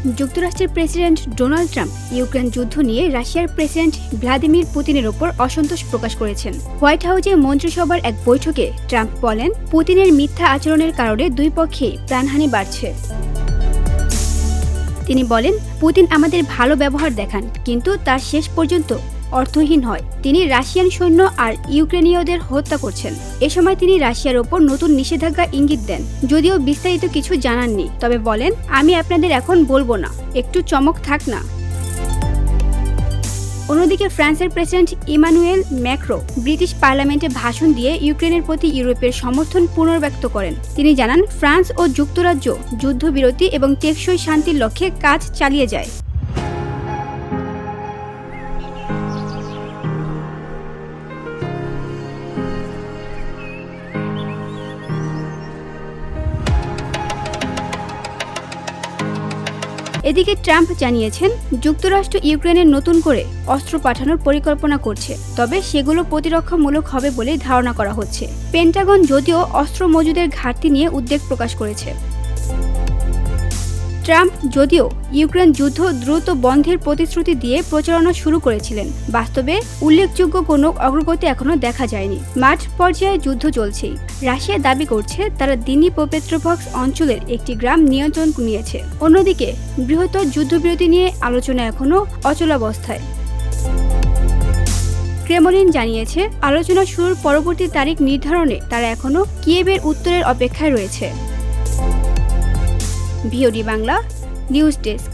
যুক্তরাষ্ট্রের president Donald Trump Ukraine যুদ্ধ নিয়ে রাশিয়ার প্রেসিডেন্ট ভ্লাদিমির পুতিনের ওপর অসন্তোষ প্রকাশ করেছেন। হোয়াইট হাউসে মন্ত্রিসভার এক বৈঠকে ট্রাম্প বলেন, পুতিনের মিথ্যা আচরণের কারণে দুই পক্ষেই প্রাণহানি বাড়ছে। তিনি বলেন, পুতিন আমাদের ভালো ব্যবহার দেখান, কিন্তু তার শেষ পর্যন্ত অর্থহীন হয়। তিনি রাশিয়ান সৈন্য আর ইউক্রেনীয়দের হত্যা করছেন। এ সময় তিনি রাশিয়ার ওপর নতুন নিষেধাজ্ঞা ইঙ্গিত দেন, যদিও বিস্তারিত কিছু জানাননি। তবে বলেন, আমি আপনাদের এখন বলবো না, একটু চমক থাক না। অন্যদিকে ফ্রান্সের প্রেসিডেন্ট ইমানুয়েল ম্যাক্রো ব্রিটিশ পার্লামেন্টে ভাষণ দিয়ে ইউক্রেনের প্রতি ইউরোপের সমর্থন পুনর্ব্যক্ত করেন। তিনি জানান, ফ্রান্স ও যুক্তরাজ্য যুদ্ধবিরতি এবং টেকসই শান্তির লক্ষ্যে কাজ চালিয়ে যায়। এদিকে ট্রাম্প জানিয়েছেন, যুক্তরাষ্ট্র ইউক্রেনে নতুন করে অস্ত্র পাঠানোর পরিকল্পনা করছে, তবে সেগুলো প্রতিরক্ষামূলক হবে বলে ধারণা করা হচ্ছে। পেন্টাগন যদিও অস্ত্র মজুদের ঘাটতি নিয়ে উদ্বেগ প্রকাশ করেছে। ট্রাম্প যদিও ইউক্রেন যুদ্ধ দ্রুত বন্ধের প্রতিশ্রুতি দিয়ে প্রচারণা শুরু করেছিলেন, বাস্তবে উল্লেখযোগ্য কোনো অগ্রগতি এখনো দেখা যায়নি। মাঠ পর্যায়ে যুদ্ধ চলছেই। রাশিয়া দাবি করছে তারা দিনিপ্রপেট্রোভস্ক অঞ্চলের একটি গ্রাম নিয়ন্ত্রণ নিয়েছে। অন্যদিকে বৃহত্তর যুদ্ধবিরতি নিয়ে আলোচনা এখনো অচলাবস্থায়। ক্রেমলিন জানিয়েছে, আলোচনা শুরুর পরবর্তী তারিখ নির্ধারণে তারা এখনো কিয়েভের উত্তরের অপেক্ষায় রয়েছে। VOD Bangla news desk.